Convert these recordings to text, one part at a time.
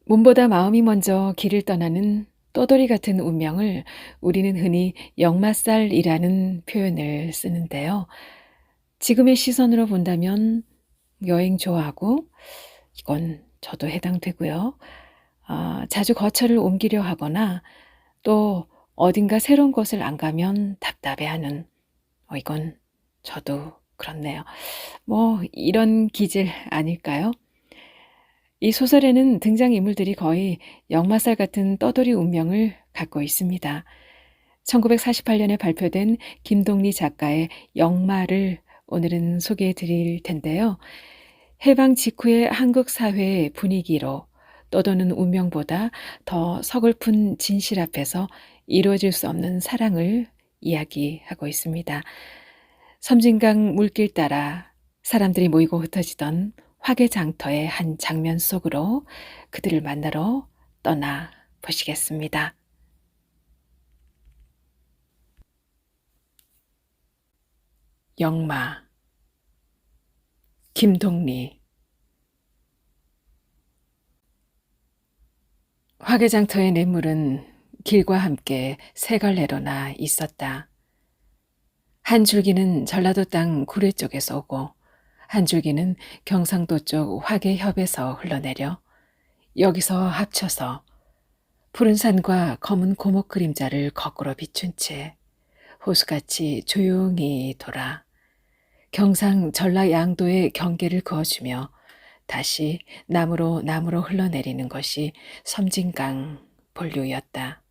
몸보다 마음이 먼저 길을 떠나는 떠돌이 같은 운명을 우리는 흔히 역마살이라는 표현을 쓰는데요. 지금의 시선으로 본다면 여행 좋아하고 이건 저도 해당되고요. 자주 거처를 옮기려 하거나 또 어딘가 새로운 곳을 안 가면 답답해하는 이건 저도 그렇네요. 뭐 이런 기질 아닐까요? 이 소설에는 등장인물들이 거의 역마살 같은 떠돌이 운명을 갖고 있습니다. 1948년에 발표된 김동리 작가의 역마를 오늘은 소개해 드릴 텐데요. 해방 직후의 한국 사회의 분위기로 떠도는 운명보다 더 서글픈 진실 앞에서 이루어질 수 없는 사랑을 이야기하고 있습니다. 섬진강 물길 따라 사람들이 모이고 흩어지던 화개장터의 한 장면 속으로 그들을 만나러 떠나 보시겠습니다. 역마 김동리. 화개장터의 냇물은 길과 함께 세 갈래로나 있었다. 한 줄기는 전라도 땅 구례 쪽에서 오고 한 줄기는 경상도 쪽 화개협에서 흘러내려 여기서 합쳐서 푸른 산과 검은 고목 그림자를 거꾸로 비춘 채 호수같이 조용히 돌아 경상 전라 양도의 경계를 그어주며 다시 남으로 흘러내리는 것이 섬진강 본류였다.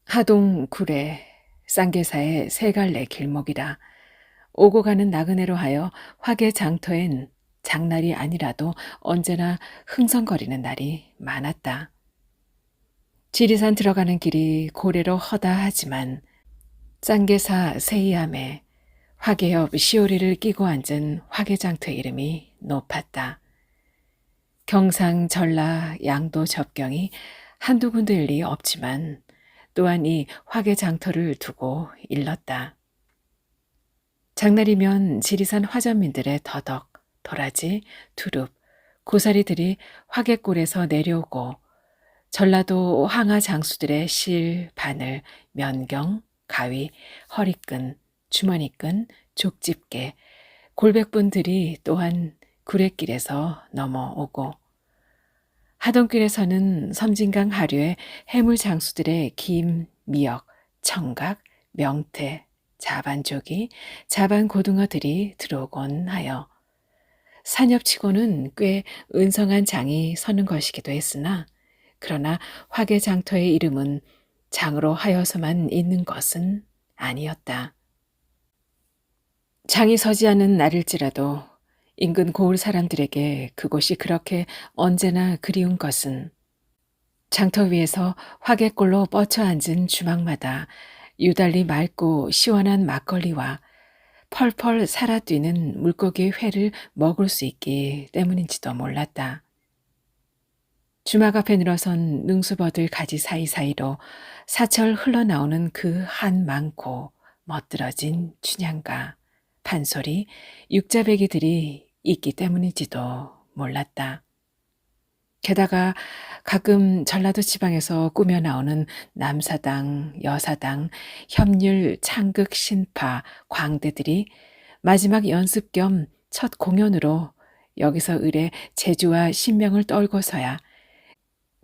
하동 구례 쌍계사의 세 갈래 길목이라 오고 가는 나그네로 하여 화개장터엔 장날이 아니라도 언제나 흥성거리는 날이 많았다. 지리산 들어가는 길이 고래로 허다하지만 쌍계사 세이암에 화개협 시오리를 끼고 앉은 화개장터 이름이 높았다. 경상, 전라, 양도 접경이 한두 군데일 리 없지만 또한 이 화개장터를 두고 일렀다. 장날이면 지리산 화전민들의 더덕, 도라지, 두릅, 고사리들이 화개골에서 내려오고 전라도 항아 장수들의 실, 바늘, 면경, 가위, 허리끈, 주머니끈, 족집게, 골백분들이 또한 구례길에서 넘어오고 하동길에서는 섬진강 하류의 해물 장수들의 김, 미역, 청각, 명태, 자반조기, 자반고등어들이 들어오곤 하여 산엽치고는 꽤 은성한 장이 서는 것이기도 했으나 그러나 화개장터의 이름은 장으로 하여서만 있는 것은 아니었다. 장이 서지 않은 날일지라도 인근 고을 사람들에게 그곳이 그렇게 언제나 그리운 것은 장터 위에서 화개골로 뻗쳐 앉은 주막마다 유달리 맑고 시원한 막걸리와 펄펄 살아뛰는 물고기 회를 먹을 수 있기 때문인지도 몰랐다. 주막 앞에 늘어선 능수버들 가지 사이사이로 사철 흘러나오는 그 한 많고 멋들어진 춘향가, 판소리, 육자배기들이 있기 때문인지도 몰랐다. 게다가 가끔 전라도 지방에서 꾸며 나오는 남사당, 여사당, 협률, 창극, 신파, 광대들이 마지막 연습 겸 첫 공연으로 여기서 을의 재주와 신명을 떨고서야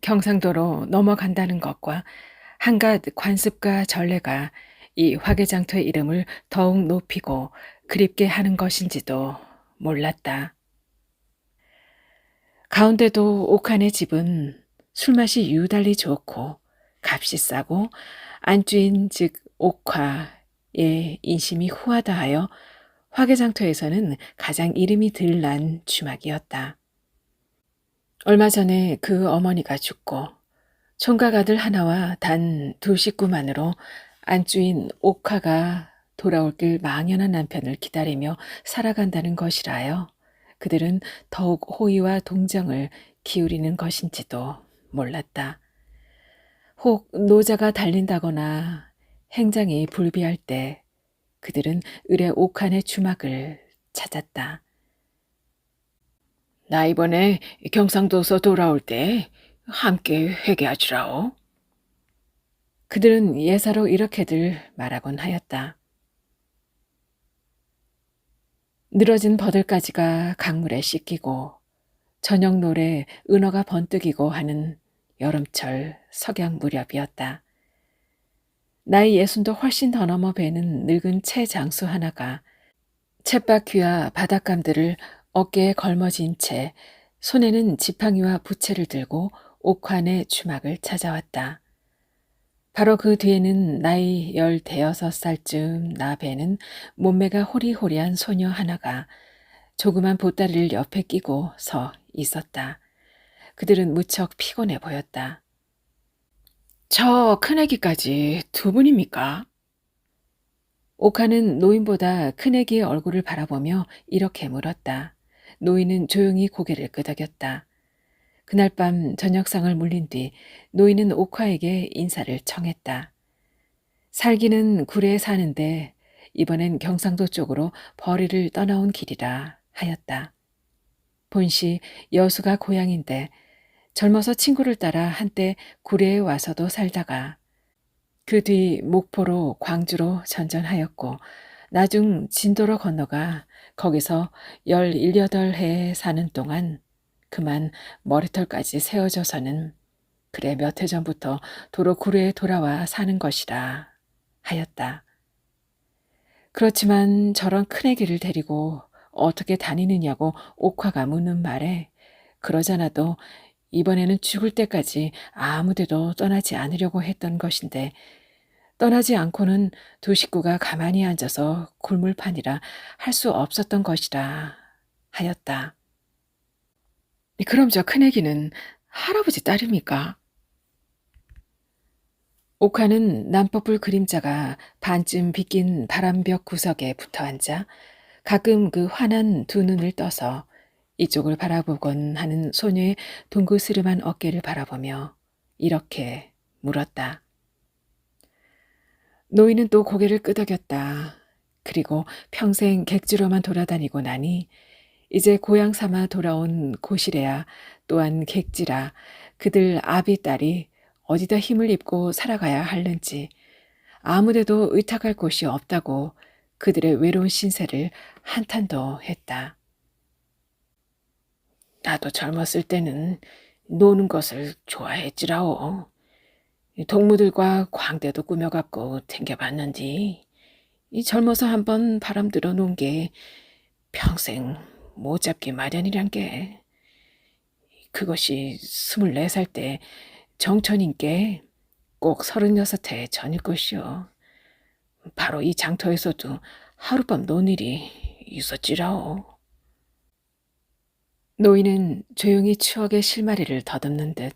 경상도로 넘어간다는 것과 한갓 관습과 전례가 이 화개장터의 이름을 더욱 높이고 그립게 하는 것인지도 몰랐다. 가운데도 옥한의 집은 술맛이 유달리 좋고 값이 싸고 안주인 즉 옥화의 인심이 후하다 하여 화개장터에서는 가장 이름이 들난 주막이었다. 얼마 전에 그 어머니가 죽고 총각 아들 하나와 단 두 식구만으로 안주인 옥화가 돌아올 길 망연한 남편을 기다리며 살아간다는 것이라요. 그들은 더욱 호의와 동정을 기울이는 것인지도 몰랐다. 혹 노자가 달린다거나 행장이 불비할 때 그들은 을의 옥한의 주막을 찾았다. 나 이번에 경상도서 돌아올 때 함께 회개하지라오. 그들은 예사로 이렇게들 말하곤 하였다. 늘어진 버들가지가 강물에 씻기고 저녁 노래 은어가 번뜩이고 하는 여름철 석양 무렵이었다. 나이 60도 훨씬 더 넘어 배는 늙은 채 장수 하나가 쳇바퀴와 바닷감들을 어깨에 걸머쥔 채 손에는 지팡이와 부채를 들고 옥환의 주막을 찾아왔다. 바로 그 뒤에는 나이 15살쯤 나 배는 몸매가 호리호리한 소녀 하나가 조그만 보따리를 옆에 끼고 서 있었다. 그들은 무척 피곤해 보였다. 저 큰애기까지 두 분입니까? 옥하는 노인보다 큰애기의 얼굴을 바라보며 이렇게 물었다. 노인은 조용히 고개를 끄덕였다. 그날 밤 저녁상을 물린 뒤 노인은 옥화에게 인사를 청했다. 살기는 구례에 사는데 이번엔 경상도 쪽으로 벌이를 떠나온 길이라 하였다. 본시 여수가 고향인데 젊어서 친구를 따라 한때 구례에 와서도 살다가 그 뒤 목포로 광주로 전전하였고 나중 진도로 건너가 거기서 17해 사는 동안 그만 머리털까지 세워져서는 그래 몇 해 전부터 도로 구례에 돌아와 사는 것이라 하였다. 그렇지만 저런 큰애기를 데리고 어떻게 다니느냐고 옥화가 묻는 말에 그러잖아도 이번에는 죽을 때까지 아무데도 떠나지 않으려고 했던 것인데 떠나지 않고는 두 식구가 가만히 앉아서 굴물판이라 할 수 없었던 것이라 하였다. 그럼 저 큰애기는 할아버지 딸입니까? 옥화는 남법불 그림자가 반쯤 빗긴 바람벽 구석에 붙어 앉아 가끔 그 환한 두 눈을 떠서 이쪽을 바라보곤 하는 소녀의 동그스름한 어깨를 바라보며 이렇게 물었다. 노인은 또 고개를 끄덕였다. 그리고 평생 객지로만 돌아다니고 나니 이제 고향 삼아 돌아온 고시래야 또한 객지라 그들 아비 딸이 어디다 힘을 입고 살아가야 할는지 아무데도 의탁할 곳이 없다고 그들의 외로운 신세를 한탄도 했다. 나도 젊었을 때는 노는 것을 좋아했지라오. 동무들과 광대도 꾸며갖고 댕겨봤는디 이 젊어서 한번 바람 들어 놓은 게 평생 못 잡기 마련이란 게 그것이 24살 때 정천인께 꼭 36해 전일 것이오. 바로 이 장터에서도 하룻밤 논 일이 있었지라오. 노인은 조용히 추억의 실마리를 더듬는 듯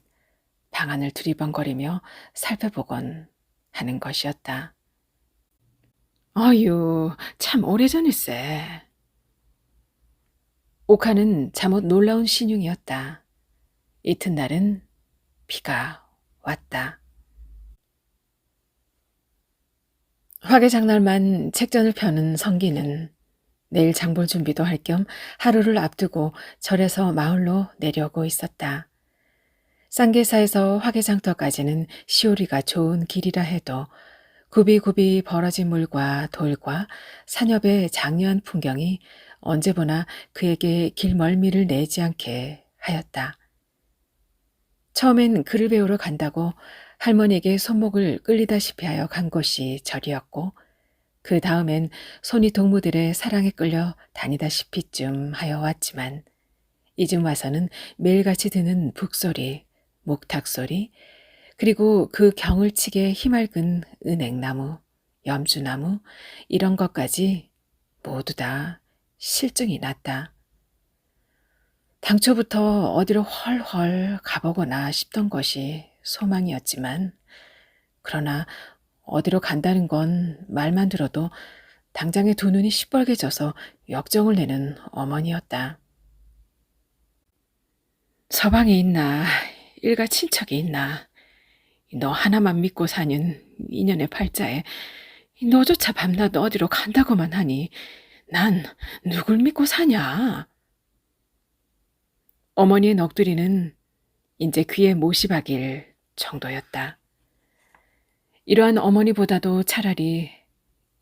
방안을 두리번거리며 살펴보곤 하는 것이었다. 어휴, 참 오래전일세. 옥화는 잠옷 놀라운 신용이었다. 이튿날은 비가 왔다. 화개장날만 책전을 펴는 성기는 내일 장볼 준비도 할 겸 하루를 앞두고 절에서 마을로 내려오고 있었다. 쌍계사에서 화개장터까지는 시오리가 좋은 길이라 해도 굽이굽이 벌어진 물과 돌과 산엽의 장려한 풍경이 언제 보나 그에게 길멀미를 내지 않게 하였다. 처음엔 글을 배우러 간다고 할머니에게 손목을 끌리다시피 하여 간 곳이 절이었고 그 다음엔 손이 동무들의 사랑에 끌려 다니다시피쯤 하여 왔지만 이쯤 와서는 매일같이 드는 북소리, 목탁소리, 그리고 그 경을 치게 희맑은 은행나무, 염주나무 이런 것까지 모두 다 실증이 났다. 당초부터 어디로 헐헐 가보거나 싶던 것이 소망이었지만 그러나 어디로 간다는 건 말만 들어도 당장에 두 눈이 시뻘개져서 역정을 내는 어머니였다. 서방에 있나 일가 친척이 있나 너 하나만 믿고 사는 인연의 팔자에 너조차 밤낮 어디로 간다고만 하니 난 누굴 믿고 사냐? 어머니의 넋두리는 이제 귀에 못이 박일 정도였다. 이러한 어머니보다도 차라리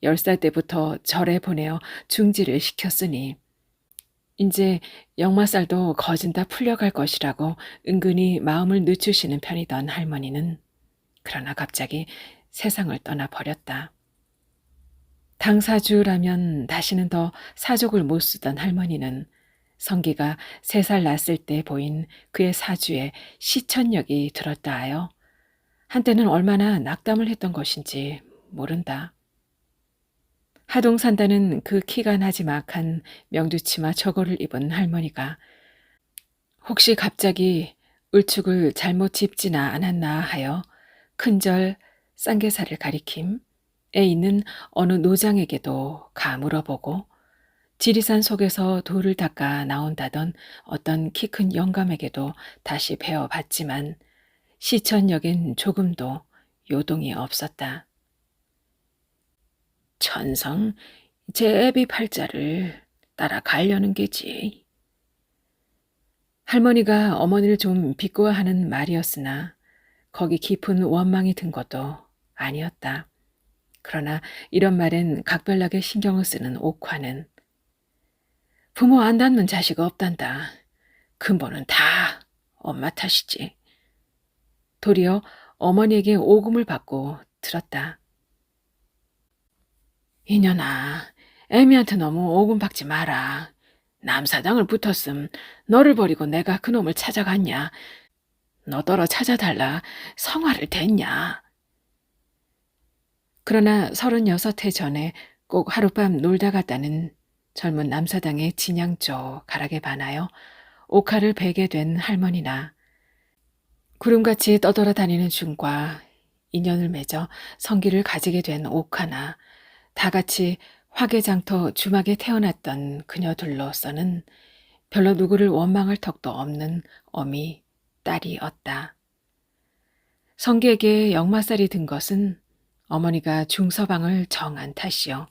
10살 때부터 절에 보내어 중지를 시켰으니 이제 역마살도 거진 다 풀려갈 것이라고 은근히 마음을 늦추시는 편이던 할머니는 그러나 갑자기 세상을 떠나버렸다. 당사주라면 다시는 더 사족을 못 쓰던 할머니는 성기가 3살 났을 때 보인 그의 사주에 시천역이 들었다 하여 한때는 얼마나 낙담을 했던 것인지 모른다. 하동 산다는 그 키가 나지막한 명두치마 저고를 입은 할머니가 혹시 갑자기 을축을 잘못 짚지나 않았나 하여 큰절 쌍계사를 가리킴에 있는 어느 노장에게도 가 물어보고 지리산 속에서 돌을 닦아 나온다던 어떤 키 큰 영감에게도 다시 배워봤지만 시천역엔 조금도 요동이 없었다. 천성 제 애비 팔자를 따라가려는 게지. 할머니가 어머니를 좀 비꼬아하는 말이었으나 거기 깊은 원망이 든 것도 아니었다. 그러나 이런 말엔 각별나게 신경을 쓰는 옥화는 부모 안 닮는 자식 없단다. 근본은 다 엄마 탓이지. 도리어 어머니에게 오금을 받고 들었다. 이년아, 애미한테 너무 오금 받지 마라. 남사당을 붙었음 너를 버리고 내가 그놈을 찾아갔냐. 너더러 찾아달라 성화를 댔냐. 그러나 36해 전에 꼭 하룻밤 놀다 갔다는 젊은 남사당의 진양조 가락에 반하여 옥화를 베게 된 할머니나 구름같이 떠돌아다니는 중과 인연을 맺어 성기를 가지게 된 옥화나 다같이 화개장터 주막에 태어났던 그녀들로서는 별로 누구를 원망할 턱도 없는 어미 딸이었다. 성기에게 역마살이 든 것은 어머니가 중서방을 정한 탓이요.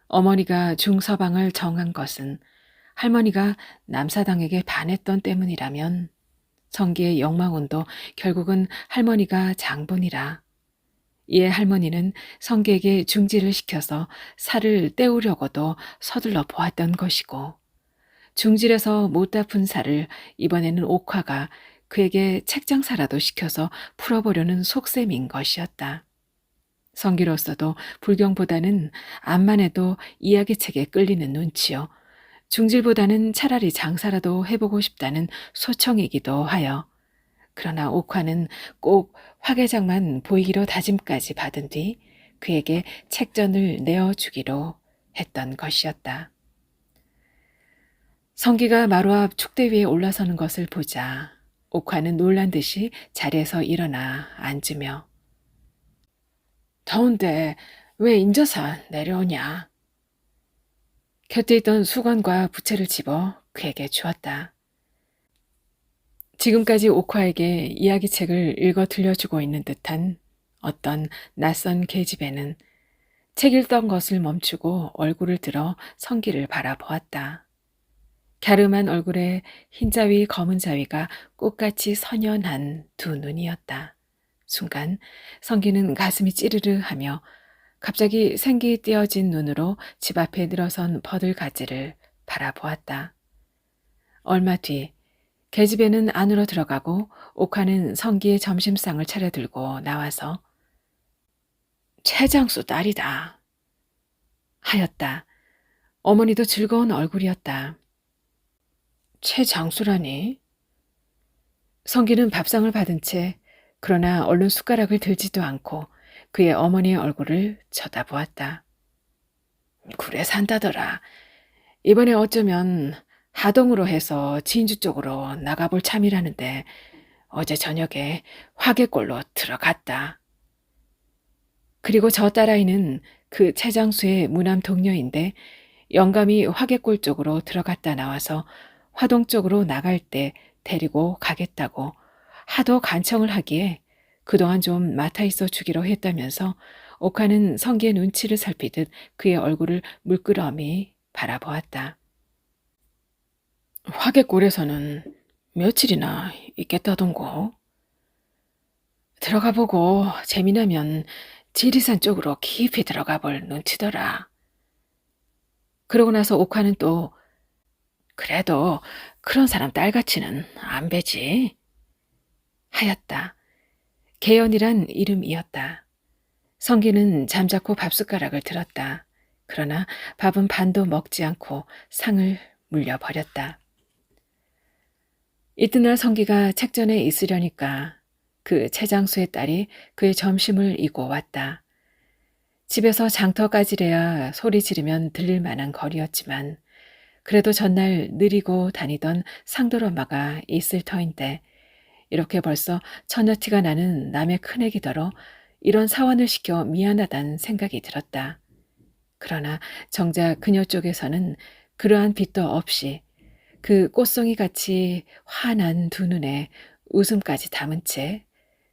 어머니가 중서방을 정한 것은 할머니가 남사당에게 반했던 때문이라면 성기의 역망운도 결국은 할머니가 장본이라. 이에 할머니는 성기에게 중지를 시켜서 살을 떼우려고도 서둘러 보았던 것이고 중질에서 못 갚은 살을 이번에는 옥화가 그에게 책장사라도 시켜서 풀어보려는 속셈인 것이었다. 성기로서도 불경보다는 암만 해도 이야기책에 끌리는 눈치요. 중질보다는 차라리 장사라도 해보고 싶다는 소청이기도 하여 그러나 옥화는 꼭 화개장만 보이기로 다짐까지 받은 뒤 그에게 책전을 내어주기로 했던 것이었다. 성기가 마루 앞 축대 위에 올라서는 것을 보자 옥화는 놀란 듯이 자리에서 일어나 앉으며 더운데 왜 인저서 내려오냐? 곁에 있던 수건과 부채를 집어 그에게 주었다. 지금까지 옥화에게 이야기책을 읽어 들려주고 있는 듯한 어떤 낯선 계집애는 책 읽던 것을 멈추고 얼굴을 들어 성기를 바라보았다. 갸름한 얼굴에 흰자위 검은 자위가 꽃같이 선연한 두 눈이었다. 순간 성기는 가슴이 찌르르 하며 갑자기 생기 띄어진 눈으로 집 앞에 늘어선 버들가지를 바라보았다. 얼마 뒤 계집애는 안으로 들어가고 옥화는 성기의 점심상을 차려들고 나와서 최장수 딸이다 하였다. 어머니도 즐거운 얼굴이었다. 최장수라니? 성기는 밥상을 받은 채 그러나 얼른 숟가락을 들지도 않고 그의 어머니의 얼굴을 쳐다보았다. 굴에 산다더라. 이번에 어쩌면 하동으로 해서 진주 쪽으로 나가볼 참이라는데 어제 저녁에 화개골로 들어갔다. 그리고 저 딸아이는 그 최장수의 무남 동료인데 영감이 화개골 쪽으로 들어갔다 나와서 화동 쪽으로 나갈 때 데리고 가겠다고 하도 간청을 하기에 그동안 좀 맡아 있어 주기로 했다면서 옥화는 성기의 눈치를 살피듯 그의 얼굴을 물끄러미 바라보았다. 화개골에서는 며칠이나 있겠다던고. 들어가 보고 재미나면 지리산 쪽으로 깊이 들어가 볼 눈치더라. 그러고 나서 옥화는 또 그래도 그런 사람 딸같이는 안 배지 하였다. 개연이란 이름이었다. 성기는 잠자코 밥숟가락을 들었다. 그러나 밥은 반도 먹지 않고 상을 물려버렸다. 이튿날 성기가 책전에 있으려니까 그 최장수의 딸이 그의 점심을 이고 왔다. 집에서 장터까지래야 소리 지르면 들릴 만한 거리였지만 그래도 전날 느리고 다니던 상돌엄마가 있을 터인데 이렇게 벌써 처녀티가 나는 남의 큰애기더러 이런 사원을 시켜 미안하단 생각이 들었다. 그러나 정작 그녀 쪽에서는 그러한 빚도 없이 그 꽃송이같이 환한 두 눈에 웃음까지 담은 채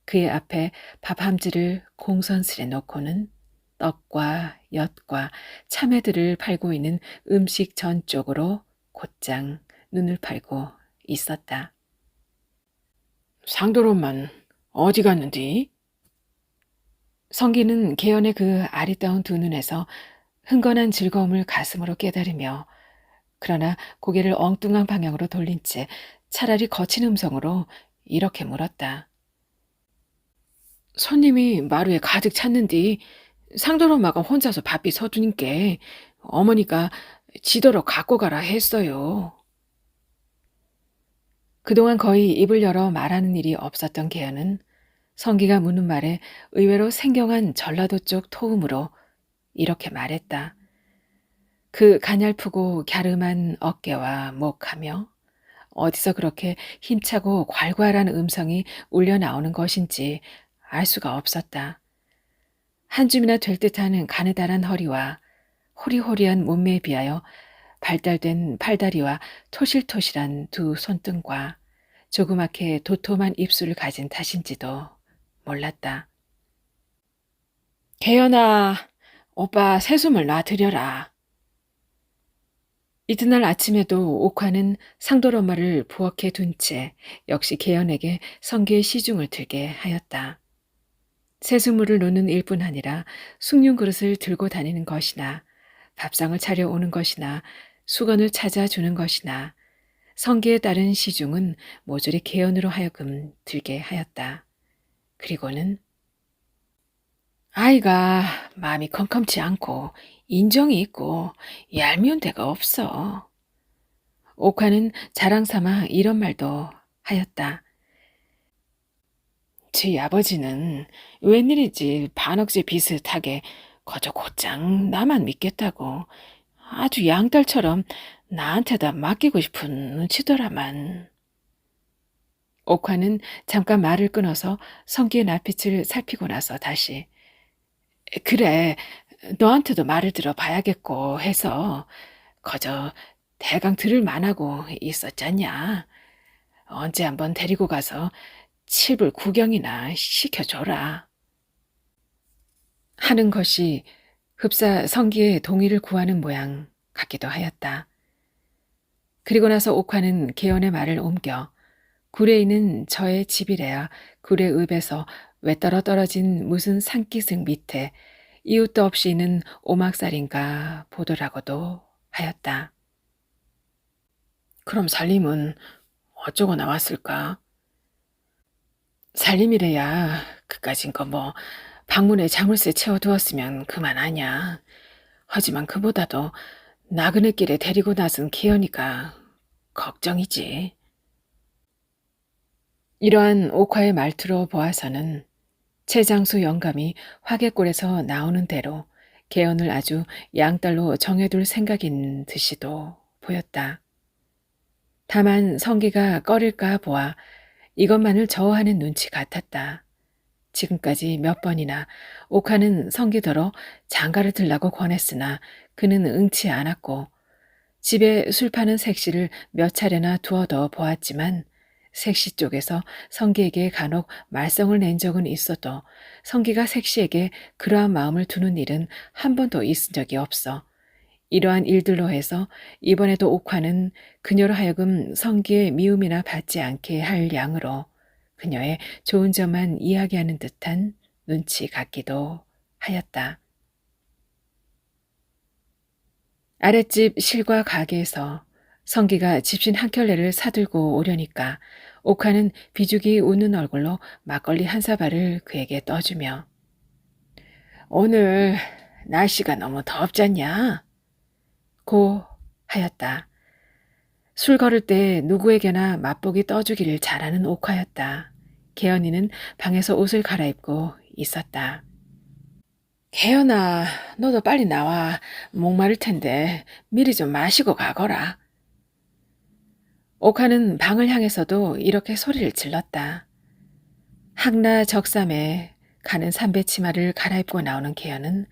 그의 앞에 밥 함지를 공선스레 놓고는 떡과 엿과 참외들을 팔고 있는 음식 전 쪽으로 곧장 눈을 팔고 있었다. 상도로만 어디 갔는디? 성기는 개연의 그 아리따운 두 눈에서 흥건한 즐거움을 가슴으로 깨달으며 그러나 고개를 엉뚱한 방향으로 돌린 채 차라리 거친 음성으로 이렇게 물었다. 손님이 마루에 가득 찼는디 상돌 엄마가 혼자서 바삐 서두니께 어머니가 지더러 갖고 가라 했어요. 그동안 거의 입을 열어 말하는 일이 없었던 개연은 성기가 묻는 말에 의외로 생경한 전라도 쪽 토음으로 이렇게 말했다. 그 가냘프고 갸름한 어깨와 목하며 어디서 그렇게 힘차고 괄괄한 음성이 울려 나오는 것인지 알 수가 없었다. 한 줌이나 될 듯한 가느다란 허리와 호리호리한 몸매에 비하여 발달된 팔다리와 토실토실한 두 손등과 조그맣게 도톰한 입술을 가진 탓인지도 몰랐다. 개연아, 오빠 새숨을 놔드려라. 이튿날 아침에도 옥화는 상돌 엄마를 부엌에 둔 채 역시 개연에게 성기의 시중을 들게 하였다. 새수물을 놓는 일뿐 아니라 숭늉 그릇을 들고 다니는 것이나 밥상을 차려오는 것이나 수건을 찾아주는 것이나 성기에 따른 시중은 모조리 개연으로 하여금 들게 하였다. 그리고는 아이가 마음이 컴컴치 않고 인정이 있고 얄미운 데가 없어. 옥화는 자랑삼아 이런 말도 하였다. 제 아버지는 웬일인지 반억제 비슷하게 거저 곧장 나만 믿겠다고 아주 양딸처럼 나한테다 맡기고 싶은 눈치더라만. 옥화는 잠깐 말을 끊어서 성기의 낯빛을 살피고 나서 다시 그래, 너한테도 말을 들어봐야겠고 해서 거저 대강 들을 만하고 있었잖냐. 언제 한번 데리고 가서 칩을 구경이나 시켜줘라. 하는 것이 흡사 성기의 동의를 구하는 모양 같기도 하였다. 그리고 나서 옥화는 개연의 말을 옮겨 굴에 있는 저의 집이래야 굴의 읍에서 외떨어 떨어진 무슨 산기슭 밑에 이웃도 없이 있는 오막살인가 보더라고도 하였다. 그럼 살림은 어쩌고 나왔을까? 살림이래야 그까진 거 뭐 방문에 자물쇠 채워두었으면 그만하냐. 하지만 그보다도 나그네 길에 데리고 나선 기현이가 걱정이지. 이러한 옥화의 말투로 보아서는 최장수 영감이 화개골에서 나오는 대로 개연을 아주 양딸로 정해둘 생각인 듯이도 보였다. 다만 성기가 꺼릴까 보아 이것만을 저어하는 눈치 같았다. 지금까지 몇 번이나 옥화는 성기더러 장가를 들라고 권했으나 그는 응치 않았고 집에 술 파는 색시를 몇 차례나 두어더 보았지만 색시 쪽에서 성기에게 간혹 말썽을 낸 적은 있어도 성기가 색시에게 그러한 마음을 두는 일은 한 번도 있은 적이 없어 이러한 일들로 해서 이번에도 옥화는 그녀로 하여금 성기의 미움이나 받지 않게 할 양으로 그녀의 좋은 점만 이야기하는 듯한 눈치 같기도 하였다. 아랫집 실과 가게에서 성기가 집신 한 켤레를 사들고 오려니까 옥화는 비죽이 웃는 얼굴로 막걸리 한 사발을 그에게 떠주며 오늘 날씨가 너무 덥잖냐? 고 하였다. 술 걸을 때 누구에게나 맛보기 떠주기를 잘하는 옥화였다. 개연이는 방에서 옷을 갈아입고 있었다. 개연아, 너도 빨리 나와. 목마를 텐데 미리 좀 마시고 가거라. 옥화는 방을 향해서도 이렇게 소리를 질렀다. 학나 적삼에 가는 삼배 치마를 갈아입고 나오는 개연은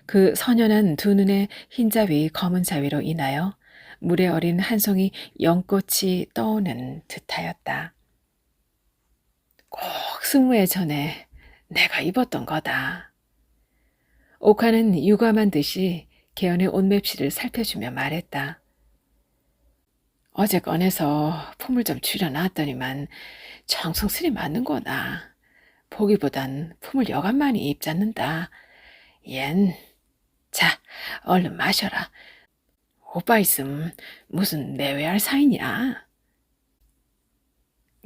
그 선연한 두 눈의 흰 자위 검은 자위로 인하여 물에 어린 한 송이 연꽃이 떠오는 듯하였다. 꼭 승무에 전에 내가 입었던 거다. 옥화는 유감한 듯이 개연의 옷맵시를 살펴주며 말했다. 어제 꺼내서 품을 좀 줄여놨더니만 정성스레 맞는 거나. 보기보단 품을 여간 많이 입잡는다. 얜, 자, 얼른 마셔라. 오빠 있음 무슨 내외할 사이냐?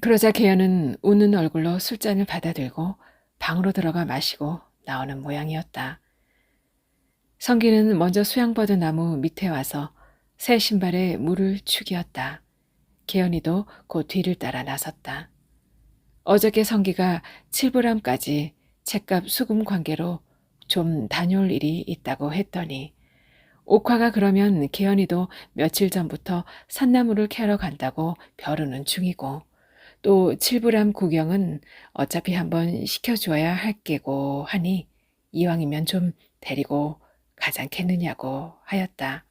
그러자 개연은 웃는 얼굴로 술잔을 받아들고 방으로 들어가 마시고 나오는 모양이었다. 성기는 먼저 수양버드 나무 밑에 와서 새 신발에 물을 축이었다. 개연이도 곧 뒤를 따라 나섰다. 어저께 성기가 7불암까지 죗값 수금 관계로 좀 다녀올 일이 있다고 했더니 옥화가 그러면 개연이도 며칠 전부터 산나물을 캐러 간다고 벼르는 중이고 또 7불암 구경은 어차피 한번 시켜줘야 할 게고 하니 이왕이면 좀 데리고 가잖겠느냐고 하였다.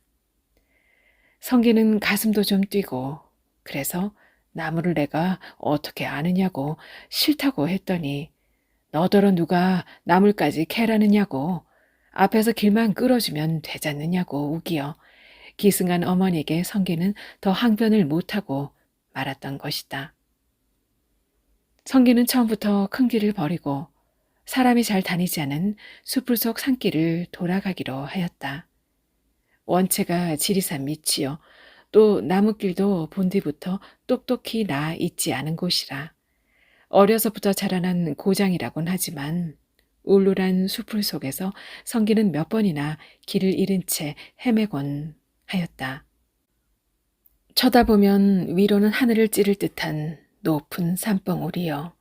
성기는 가슴도 좀 뛰고 그래서 나무를 내가 어떻게 아느냐고 싫다고 했더니 너더러 누가 나물까지 캐라느냐고 앞에서 길만 끌어주면 되잖느냐고 우기어 기승한 어머니에게 성기는 더 항변을 못하고 말았던 것이다. 성기는 처음부터 큰 길을 버리고 사람이 잘 다니지 않은 숲을 속 산길을 돌아가기로 하였다. 원체가 지리산 밑이요. 또 나무길도 본디부터 똑똑히 나 있지 않은 곳이라. 어려서부터 자라난 고장이라곤 하지만 울울한 숲풀 속에서 성기는 몇 번이나 길을 잃은 채 헤매곤 하였다. 쳐다보면 위로는 하늘을 찌를 듯한 높은 산봉우리여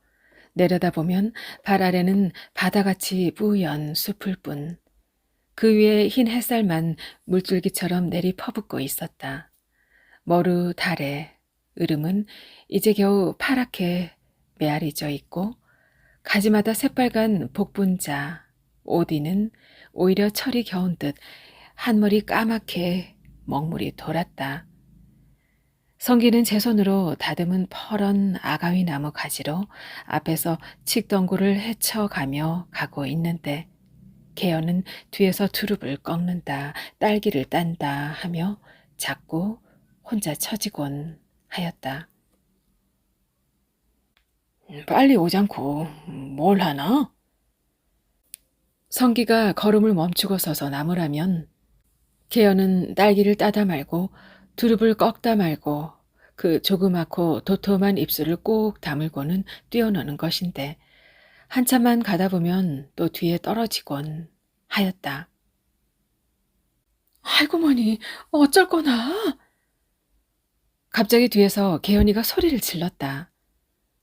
내려다보면 발 아래는 바다같이 뿌연 숲을 뿐 그 위에 흰 햇살만 물줄기처럼 내리 퍼붓고 있었다. 머루 달에 으름은 이제 겨우 파랗게 메아리져 있고 가지마다 새빨간 복분자, 오디는 오히려 철이 겨운 듯 한머리 까맣게 먹물이 돌았다. 성기는 제 손으로 다듬은 퍼런 아가위 나무 가지로 앞에서 칡덩굴을 헤쳐가며 가고 있는데 개연은 뒤에서 두릅을 꺾는다, 딸기를 딴다 하며 자꾸 혼자 처지곤 하였다. 빨리 오잖고 뭘 하나? 성기가 걸음을 멈추고 서서 나무라면 개연은 딸기를 따다 말고 두릅을 꺾다 말고 그 조그맣고 도톰한 입술을 꼭 다물고는 뛰어노는 것인데 한참만 가다 보면 또 뒤에 떨어지곤 하였다. 아이고머니 어쩔 거나. 갑자기 뒤에서 개연이가 소리를 질렀다.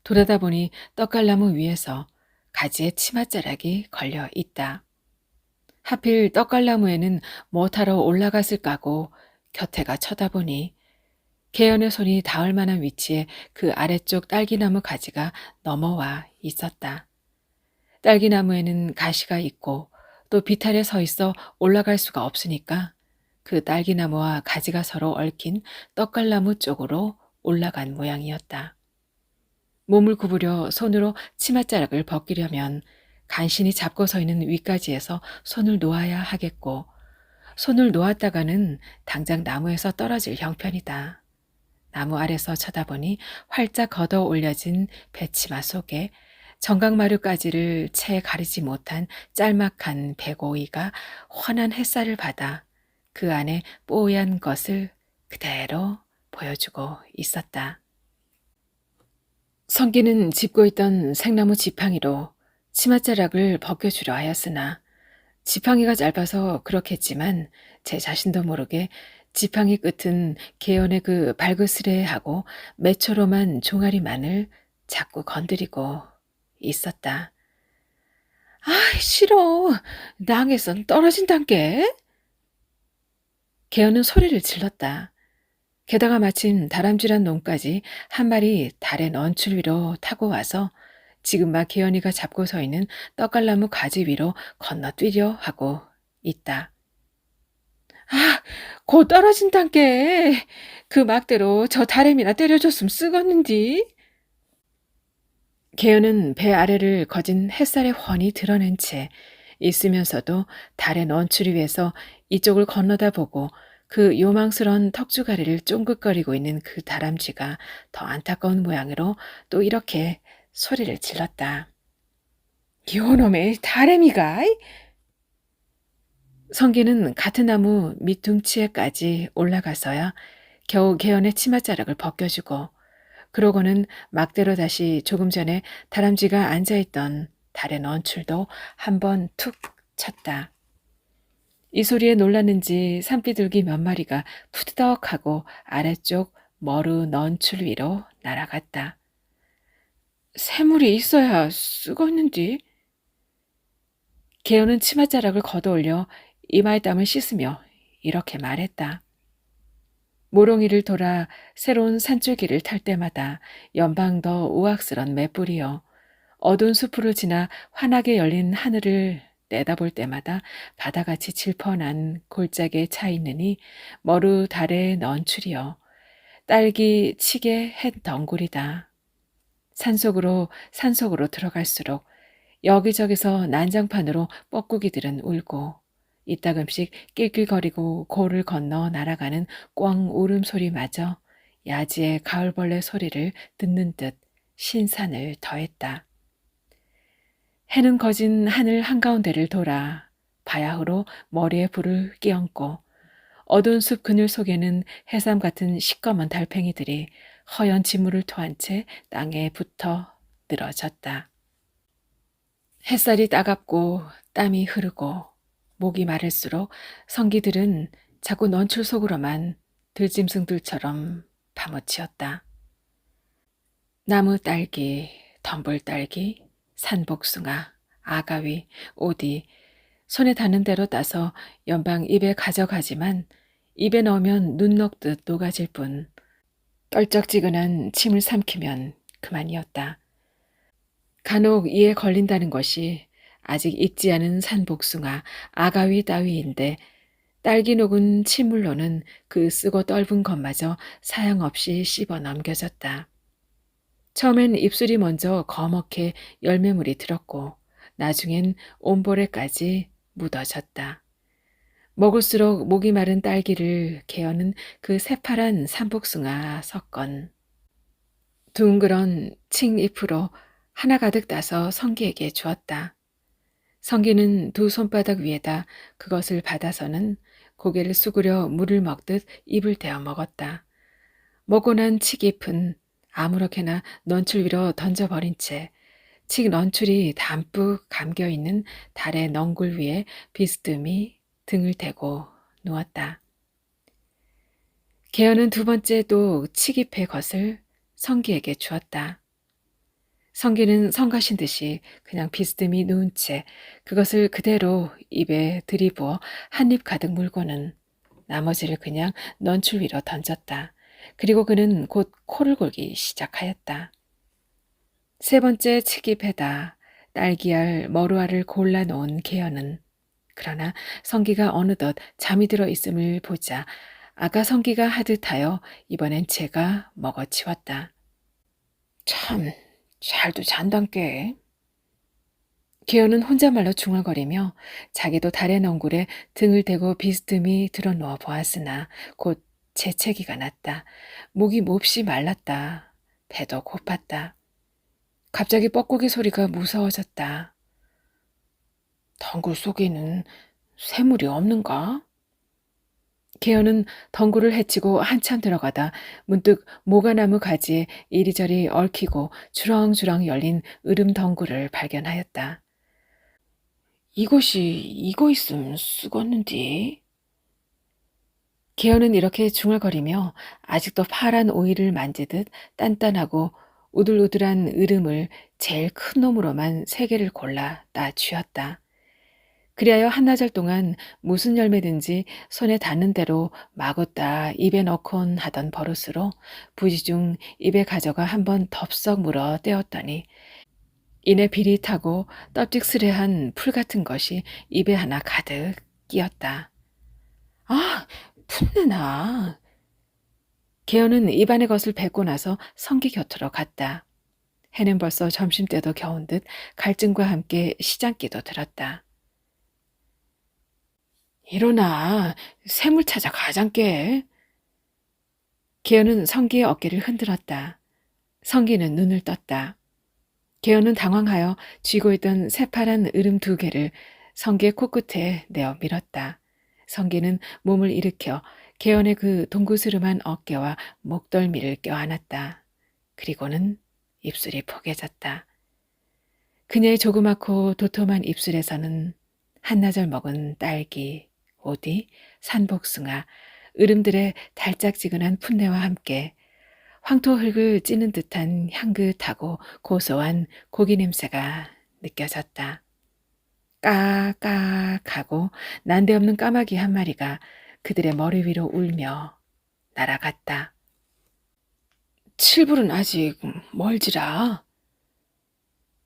돌아다 보니 떡갈나무 위에서 가지에 치맛자락이 걸려 있다. 하필 떡갈나무에는 못하러 올라갔을까고 곁에가 쳐다보니 개연의 손이 닿을 만한 위치에 그 아래쪽 딸기나무 가지가 넘어와 있었다. 딸기나무에는 가시가 있고 또 비탈에 서 있어 올라갈 수가 없으니까 그 딸기나무와 가지가 서로 얽힌 떡갈나무 쪽으로 올라간 모양이었다. 몸을 구부려 손으로 치맛자락을 벗기려면 간신히 잡고 서 있는 윗가지에서 손을 놓아야 하겠고 손을 놓았다가는 당장 나무에서 떨어질 형편이다. 나무 아래서 쳐다보니 활짝 걷어 올려진 배치마 속에 정강마루까지를 채 가리지 못한 짤막한 배고이가 환한 햇살을 받아 그 안에 뽀얀 것을 그대로 보여주고 있었다. 성기는 짚고 있던 생나무 지팡이로 치맛자락을 벗겨주려 하였으나 지팡이가 짧아서 그렇겠지만 제 자신도 모르게 지팡이 끝은 개연의 그 발그스레하고 매초롬한 종아리만을 자꾸 건드리고 있었다. 아, 싫어. 낭에선 떨어진단께. 개연은 소리를 질렀다. 게다가 마침 다람쥐란 놈까지 한 마리 달의 넌출 위로 타고 와서 지금 막 개연이가 잡고 서 있는 떡갈나무 가지 위로 건너뛰려 하고 있다. 아, 곧 떨어진단께. 그 막대로 저 다램이나 때려줬으면 쓰겄는디. 개연은 배 아래를 거진 햇살에 훤히 드러낸 채 있으면서도 달의 넌추리 위에서 이쪽을 건너다 보고 그 요망스런 턱주가리를 쫑긋거리고 있는 그 다람쥐가 더 안타까운 모양으로 또 이렇게 소리를 질렀다. 요놈의 다래미가! 성기는 같은 나무 밑둥치에까지 올라가서야 겨우 개연의 치맛자락을 벗겨주고 그러고는 막대로 다시 조금 전에 다람쥐가 앉아있던 달의 넌출도 한 번 툭 쳤다. 이 소리에 놀랐는지 산비둘기 몇 마리가 푸드덕하고 아래쪽 머루 넌출 위로 날아갔다. 새물이 있어야 쓰겄는디. 개연은 치맛자락을 걷어올려 이마에 땀을 씻으며 이렇게 말했다. 모롱이를 돌아 새로운 산줄기를 탈 때마다 연방 더 우악스런 맷불이여 어두운 수풀을 지나 환하게 열린 하늘을 내다볼 때마다 바다같이 질펀한 골짜기에 차 있느니 머루 달에 넌출이여 딸기 치게 햇 덩굴이다. 산속으로 들어갈수록 여기저기서 난장판으로 뻐꾸기들은 울고 이따금씩 낄낄거리고 고를 건너 날아가는 꽝 울음소리마저 야지의 가을벌레 소리를 듣는 듯 신산을 더했다. 해는 거진 하늘 한가운데를 돌아 바야흐로 머리에 불을 끼얹고 어두운 숲 그늘 속에는 해삼 같은 시꺼먼 달팽이들이 허연 지물을 토한 채 땅에 붙어 늘어졌다. 햇살이 따갑고 땀이 흐르고 목이 마를수록 성기들은 자꾸 넌출 속으로만 들짐승들처럼 파묻히었다. 나무 딸기, 덤불 딸기, 산복숭아, 아가위, 오디, 손에 닿는 대로 따서 연방 입에 가져가지만 입에 넣으면 눈 녹듯 녹아질 뿐 떨쩍지근한 침을 삼키면 그만이었다. 간혹 이에 걸린다는 것이 아직 익지 않은 산복숭아, 아가위 따위인데 딸기 녹은 침물로는 그 쓰고 떫은 것마저 사양없이 씹어 넘겨졌다. 처음엔 입술이 먼저 거먹게 열매물이 들었고 나중엔 온볼에까지 묻어졌다. 먹을수록 목이 마른 딸기를 개어는 그 새파란 산복숭아 석건. 둥그런 칡잎으로 하나 가득 따서 성기에게 주었다. 성기는 두 손바닥 위에다 그것을 받아서는 고개를 숙으려 물을 먹듯 입을 대어 먹었다. 먹고 난 칡잎은 아무렇게나 넌출 위로 던져버린 채 칡 넌출이 담뿍 감겨있는 달의 넝굴 위에 비스듬히 등을 대고 누웠다. 개어는 두 번째 또 칡잎의 것을 성기에게 주었다. 성기는 성가신 듯이 그냥 비스듬히 누운 채 그것을 그대로 입에 들이부어 한 입 가득 물고는 나머지를 그냥 넌출 위로 던졌다. 그리고 그는 곧 코를 골기 시작하였다. 세 번째 칡잎에다 딸기알 머루알을 골라놓은 개어는 그러나 성기가 어느덧 잠이 들어 있음을 보자 아까 성기가 하듯하여 이번엔 제가 먹어치웠다. 참 잘도 잔단께. 개연은 혼잣말로 중얼거리며 자기도 달의 넝굴에 등을 대고 비스듬히 드러누워 보았으나 곧 재채기가 났다. 목이 몹시 말랐다. 배도 고팠다. 갑자기 뻐꾸기 소리가 무서워졌다. 덩굴 속에는 새물이 없는가? 개연은 덩굴을 헤치고 한참 들어가다 문득 모가나무 가지에 이리저리 얽히고 주렁주렁 열린 으름 덩굴을 발견하였다. 이것이 이거 있음 쓰겄는디. 개연은 이렇게 중얼거리며 아직도 파란 오이를 만지듯 단단하고 우들우들한 으름을 제일 큰 놈으로만 3개를 골라 따 쥐었다. 그리하여 한나절 동안 무슨 열매든지 손에 닿는 대로 마구 따 입에 넣곤 하던 버릇으로 부지중 입에 가져가 한번 덥석 물어 떼었더니 이내 비릿하고 떡직스레한 풀 같은 것이 입에 하나 가득 끼었다. 아, 풋내나. 개연은 입안의 것을 뱉고 나서 성기 곁으로 갔다. 해는 벌써 점심때도 겨운 듯 갈증과 함께 시장기도 들었다. 일어나, 샘물 찾아 가장께. 개연은 성기의 어깨를 흔들었다. 성기는 눈을 떴다. 개연은 당황하여 쥐고 있던 새파란 으름 2개를 성기의 코끝에 내어 밀었다. 성기는 몸을 일으켜 개연의 그 동구스름한 어깨와 목덜미를 껴안았다. 그리고는 입술이 포개졌다. 그녀의 조그맣고 도톰한 입술에서는 한나절 먹은 딸기, 오디, 산복숭아, 으름들의 달짝지근한 풋내와 함께 황토 흙을 찌는 듯한 향긋하고 고소한 고기 냄새가 느껴졌다. 까깍 하고 난데없는 까마귀 한 마리가 그들의 머리 위로 울며 날아갔다. 칠불은 아직 멀지라.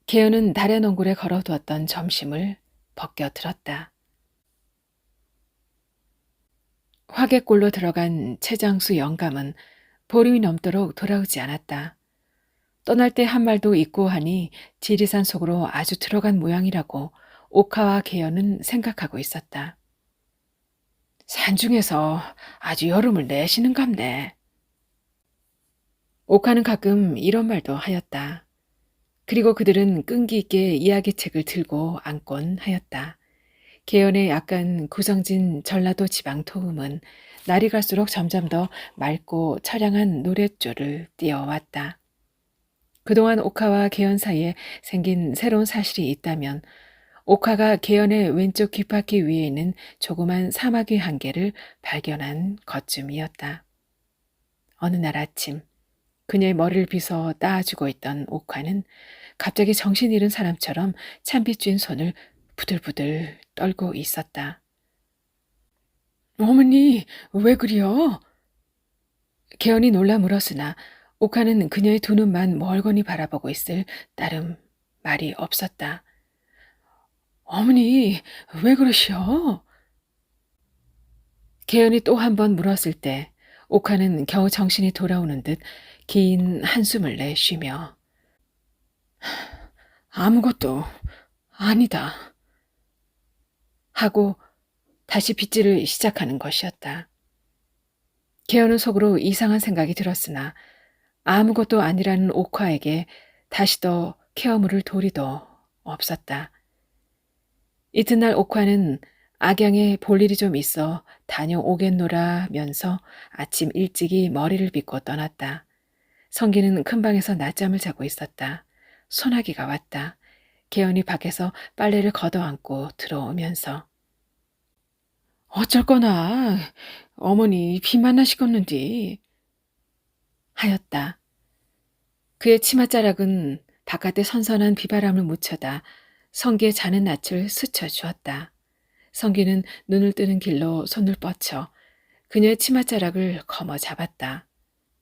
개연은 달의 넝굴에 걸어두었던 점심을 벗겨 들었다. 화개골로 들어간 최장수 영감은 보름이 넘도록 돌아오지 않았다. 떠날 때 한 말도 잊고 하니 지리산 속으로 아주 들어간 모양이라고 옥화와 개연은 생각하고 있었다. 산중에서 아주 여름을 내시는갑네. 옥화는 가끔 이런 말도 하였다. 그리고 그들은 끈기 있게 이야기책을 들고 앉곤 하였다. 개연의 약간 구성진 전라도 지방 토음은 날이 갈수록 점점 더 맑고 처량한 노랫조를 띄어왔다. 그동안 옥화와 개연 사이에 생긴 새로운 사실이 있다면 옥화가 개연의 왼쪽 귓바퀴 위에 있는 조그만 사마귀 한 개를 발견한 것쯤이었다. 어느 날 아침 그녀의 머리를 빗어 따아주고 있던 옥화는 갑자기 정신 잃은 사람처럼 찬빛 쥔 손을 부들부들 떨고 있었다. 어머니, 왜 그리요? 개연이 놀라 물었으나 옥화는 그녀의 2눈만 멀거니 바라보고 있을 따름 말이 없었다. 어머니, 왜 그러시오? 개연이 또 한 번 물었을 때 옥화는 겨우 정신이 돌아오는 듯 긴 한숨을 내쉬며 아무것도 아니다 하고 다시 빗질을 시작하는 것이었다. 개연은 속으로 이상한 생각이 들었으나 아무것도 아니라는 옥화에게 다시 더 케어물을 도리도 없었다. 이튿날 옥화는 악양에 볼 일이 좀 있어 다녀오겠노라면서 아침 일찍이 머리를 빗고 떠났다. 성기는 큰 방에서 낮잠을 자고 있었다. 소나기가 왔다. 개연이 밖에서 빨래를 걷어안고 들어오면서 어쩔 거나 어머니 비만 나시겠는디 하였다. 그의 치맛자락은 바깥에 선선한 비바람을 묻혀다 성기의 자는 낯을 스쳐 주었다. 성기는 눈을 뜨는 길로 손을 뻗쳐 그녀의 치맛자락을 거머 잡았다.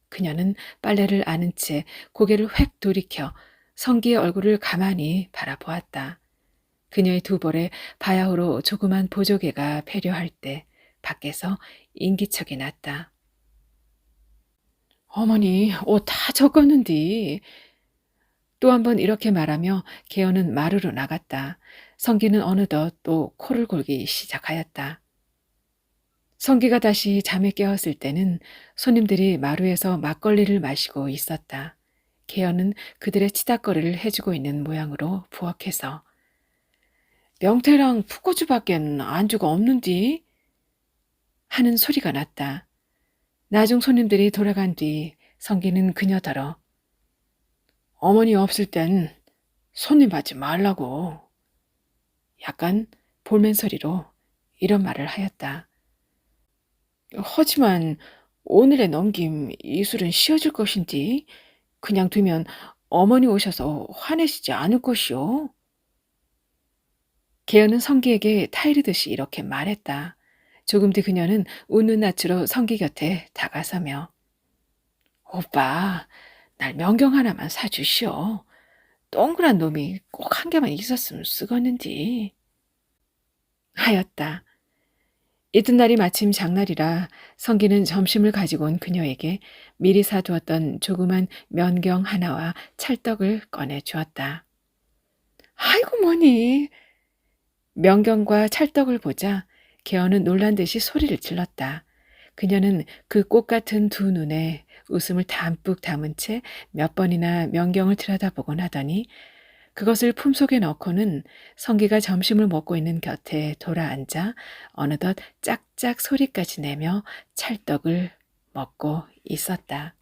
그녀는 빨래를 아는 채 고개를 획 돌이켜 성기의 얼굴을 가만히 바라보았다. 그녀의 2볼에 바야흐로 조그만 보조개가 배려할 때 밖에서 인기척이 났다. 어머니, 옷 다 젖었는디. 또 한 번 이렇게 말하며 개어는 마루로 나갔다. 성기는 어느덧 또 코를 골기 시작하였다. 성기가 다시 잠에 깨었을 때는 손님들이 마루에서 막걸리를 마시고 있었다. 개어는 그들의 치닥거리를 해주고 있는 모양으로 부엌에서 명태랑 풋고추밖엔 안주가 없는디? 하는 소리가 났다. 나중 손님들이 돌아간 뒤 성기는 그녀더러 어머니 없을 땐 손님 받지 말라고. 약간 볼멘 소리로 이런 말을 하였다. 하지만 오늘의 넘김 이 술은 씌어줄 것인지 그냥 두면 어머니 오셔서 화내시지 않을 것이오. 개어는 성기에게 타이르듯이 이렇게 말했다. 조금 뒤 그녀는 웃는 낯으로 성기 곁에 다가서며 오빠, 날 명경 하나만 사주시오. 동그란 놈이 꼭 한 개만 있었으면 쓰겄는디. 하였다. 이튿날이 마침 장날이라 성기는 점심을 가지고 온 그녀에게 미리 사두었던 조그만 면경 하나와 찰떡을 꺼내 주었다. 아이고 뭐니. 명경과 찰떡을 보자 개어는 놀란 듯이 소리를 질렀다. 그녀는 그 꽃 같은 두 눈에 웃음을 담뿍 담은 채 몇 번이나 명경을 들여다보곤 하더니 그것을 품속에 넣고는 성기가 점심을 먹고 있는 곁에 돌아앉아 어느덧 짝짝 소리까지 내며 찰떡을 먹고 있었다.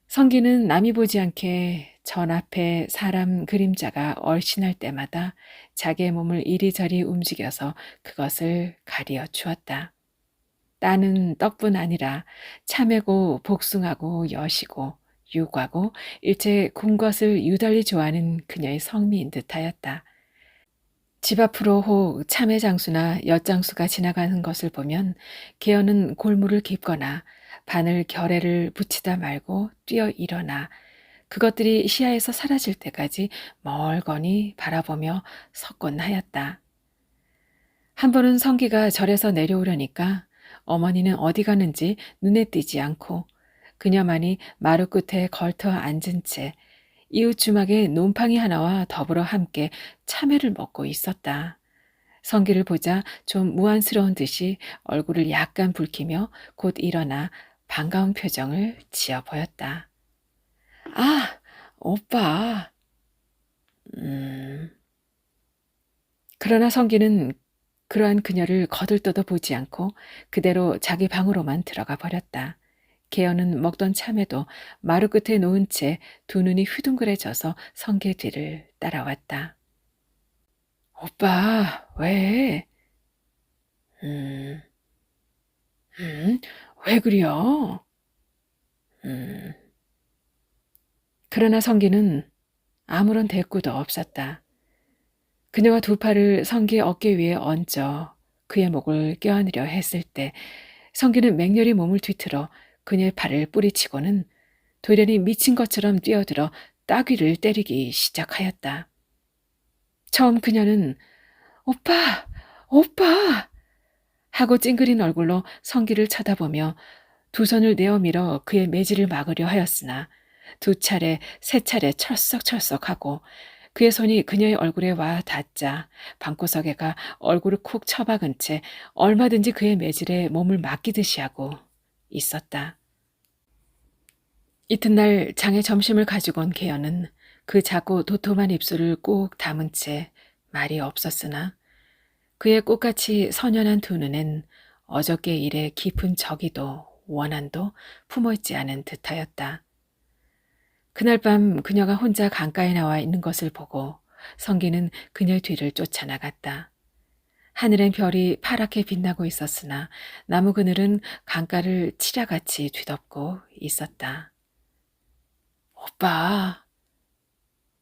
성기는 남이 보지 않게 전 앞에 사람 그림자가 얼씬할 때마다 자기의 몸을 이리저리 움직여서 그것을 가리어 주었다. 따는 떡뿐 아니라 참외고 복숭아고 여시고 유과고 일체 군 것을 유달리 좋아하는 그녀의 성미인 듯하였다. 집 앞으로 혹 참외 장수나 엿장수가 지나가는 것을 보면 개어는 골무를 깁거나 바늘 결애를 붙이다 말고 뛰어 일어나 그것들이 시야에서 사라질 때까지 멀거니 바라보며 섰곤 하였다. 한 번은 성기가 절에서 내려오려니까 어머니는 어디 가는지 눈에 띄지 않고 그녀만이 마루 끝에 걸터 앉은 채 이웃 주막에 놈팡이 하나와 더불어 함께 참외를 먹고 있었다. 성기를 보자 좀 무안스러운 듯이 얼굴을 약간 붉히며 곧 일어나 반가운 표정을 지어 보였다. 아, 오빠. 그러나 성기는 그러한 그녀를 거들떠도 보지 않고 그대로 자기 방으로만 들어가 버렸다. 개어는 먹던 참외도 마루 끝에 놓은 채 두 눈이 휘둥그레져서 성기의 뒤를 따라왔다. 오빠, 왜? 음, 왜 그려? 그러나 성기는 아무런 대꾸도 없었다. 그녀가 두 팔을 성기의 어깨 위에 얹어 그의 목을 껴안으려 했을 때 성기는 맹렬히 몸을 뒤틀어 그녀의 팔을 뿌리치고는 돌연히 미친 것처럼 뛰어들어 따귀를 때리기 시작하였다. 처음 그녀는 오빠! 오빠! 하고 찡그린 얼굴로 성기를 쳐다보며 두 손을 내어 밀어 그의 매질을 막으려 하였으나 두 차례, 세 차례 철썩철썩하고 그의 손이 그녀의 얼굴에 와 닿자 방구석에가 얼굴을 쿡 처박은 채 얼마든지 그의 매질에 몸을 맡기듯이 하고 있었다. 이튿날 장에 점심을 가지고 온 개연은 그 작고 도톰한 입술을 꼭 다문 채 말이 없었으나 그의 꽃같이 선연한 두 눈엔 어저께 일의 깊은 적이도 원한도 품어있지 않은 듯하였다. 그날 밤 그녀가 혼자 강가에 나와 있는 것을 보고 성기는 그녀의 뒤를 쫓아나갔다. 하늘엔 별이 파랗게 빛나고 있었으나 나무 그늘은 강가를 칠야같이 뒤덮고 있었다. 오빠.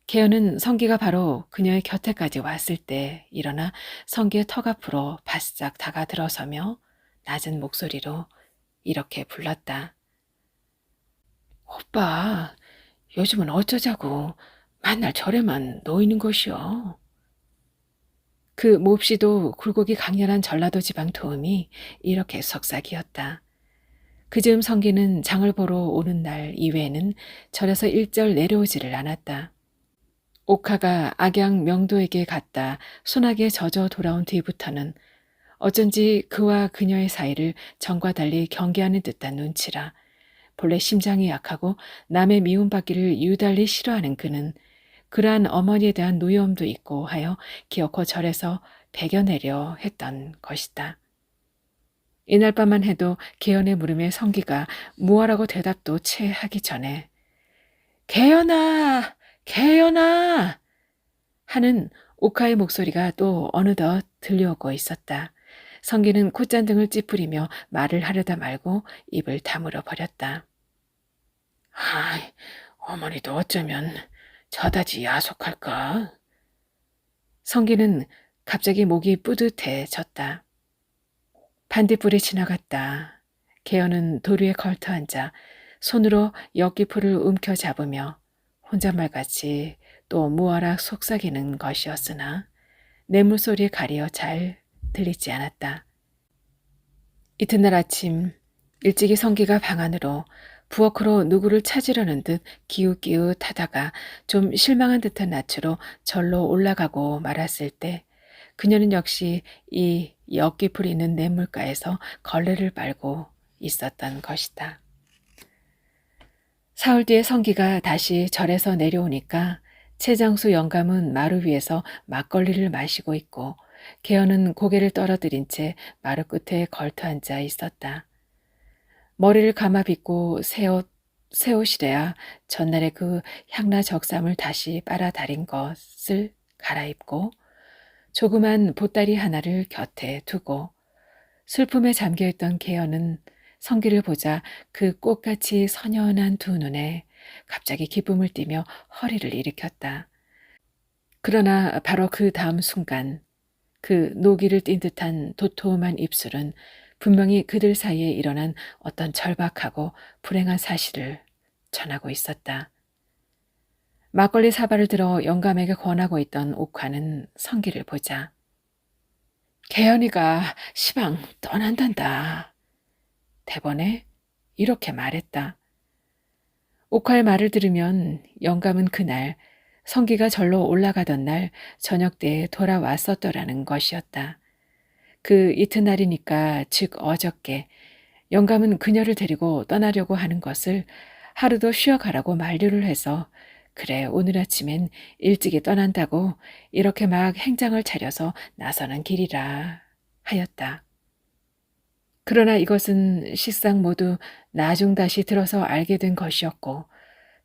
개연은 성기가 바로 그녀의 곁에까지 왔을 때 일어나 성기의 턱 앞으로 바싹 다가들어서며 낮은 목소리로 이렇게 불렀다. 오빠, 요즘은 어쩌자고 만날 절에만 놓이는 것이오. 그 몹시도 굴곡이 강렬한 전라도 지방 도음이 이렇게 속삭이었다. 그즈음 성기는 장을 보러 오는 날 이외에는 절에서 일절 내려오지를 않았다. 옥화가 악양 명도에게 갔다 소나기에 젖어 돌아온 뒤부터는 어쩐지 그와 그녀의 사이를 전과 달리 경계하는 듯한 눈치라 본래 심장이 약하고 남의 미움받기를 유달리 싫어하는 그는 그러한 어머니에 대한 노여움도 있고 하여 기어코 절에서 배겨내려 했던 것이다. 이날 밤만 해도 개연의 물음에 성기가 무어라고 대답도 채 하기 전에 개연아! 개연아! 하는 옥화의 목소리가 또 어느덧 들려오고 있었다. 성기는 콧잔등을 찌푸리며 말을 하려다 말고 입을 다물어 버렸다. 아이, 어머니도 어쩌면 저다지 야속할까? 성기는 갑자기 목이 뿌듯해졌다. 반딧불이 지나갔다. 개연은 도리에 걸터앉아 손으로 엿기풀을 움켜잡으며 혼잣말같이 또 무어라 속삭이는 것이었으나 뇌물 소리에 가리어 잘 들리지 않았다. 이튿날 아침 일찍이 성기가 방 안으로 부엌으로 누구를 찾으려는 듯 기웃기웃하다가 좀 실망한 듯한 낯으로 절로 올라가고 말았을 때 그녀는 역시 이 엿기풀이 있는 냇물가에서 걸레를 빨고 있었던 것이다. 사흘 뒤에 성기가 다시 절에서 내려오니까 최장수 영감은 마루 위에서 막걸리를 마시고 있고 개연은 고개를 떨어들인 채 마루 끝에 걸터앉아 있었다. 머리를 감아 빗고 새옷이래야 전날에 그 향나 적삼을 다시 빨아다린 것을 갈아입고 조그만 보따리 하나를 곁에 두고 슬픔에 잠겨있던 개연은 성기를 보자 그 꽃같이 선연한 두 눈에 갑자기 기쁨을 띠며 허리를 일으켰다. 그러나 바로 그 다음 순간 그 노기를 띈 듯한 도톰한 입술은 분명히 그들 사이에 일어난 어떤 절박하고 불행한 사실을 전하고 있었다. 막걸리 사발을 들어 영감에게 권하고 있던 옥화는 성기를 보자 개연이가 시방 떠난단다. 대번에 이렇게 말했다. 옥화의 말을 들으면 영감은 그날 성기가 절로 올라가던 날 저녁 때에 돌아왔었더라는 것이었다. 그 이튿날이니까 즉 어저께 영감은 그녀를 데리고 떠나려고 하는 것을 하루도 쉬어가라고 만류를 해서 그래 오늘 아침엔 일찍이 떠난다고 이렇게 막 행장을 차려서 나서는 길이라 하였다. 그러나 이것은 실상 모두 나중 다시 들어서 알게 된 것이었고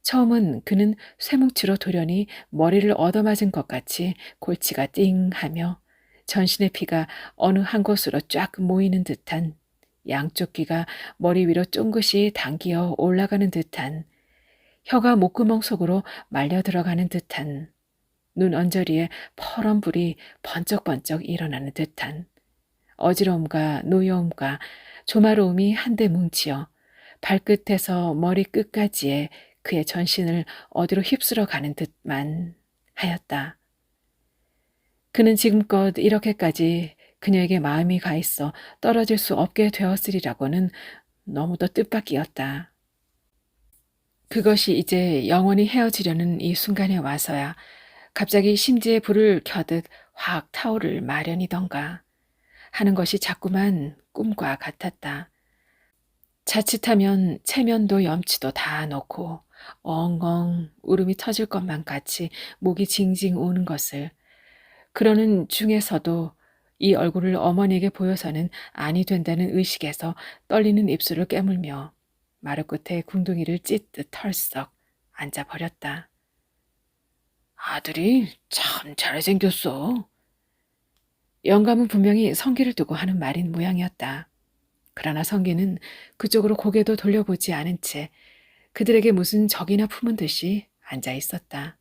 처음은 그는 쇠뭉치로 돌연히 머리를 얻어맞은 것 같이 골치가 띵하며 전신의 피가 어느 한 곳으로 쫙 모이는 듯한 양쪽 귀가 머리 위로 쫑긋이 당기어 올라가는 듯한 혀가 목구멍 속으로 말려 들어가는 듯한 눈 언저리에 퍼런 불이 번쩍번쩍 일어나는 듯한 어지러움과 노여움과 조마로움이 한데 뭉치어 발끝에서 머리 끝까지에 그의 전신을 어디로 휩쓸어 가는 듯만 하였다. 그는 지금껏 이렇게까지 그녀에게 마음이 가 있어 떨어질 수 없게 되었으리라고는 너무도 뜻밖이었다. 그것이 이제 영원히 헤어지려는 이 순간에 와서야 갑자기 심지에 불을 켜듯 확 타오를 마련이던가 하는 것이 자꾸만 꿈과 같았다. 자칫하면 체면도 염치도 다 놓고 엉엉 울음이 터질 것만 같이 목이 징징 오는 것을 그러는 중에서도 이 얼굴을 어머니에게 보여서는 아니 된다는 의식에서 떨리는 입술을 깨물며 마루 끝에 궁둥이를 찢듯 털썩 앉아버렸다. 아들이 참 잘생겼어. 영감은 분명히 성기를 두고 하는 말인 모양이었다. 그러나 성기는 그쪽으로 고개도 돌려보지 않은 채 그들에게 무슨 적이나 품은 듯이 앉아 있었다.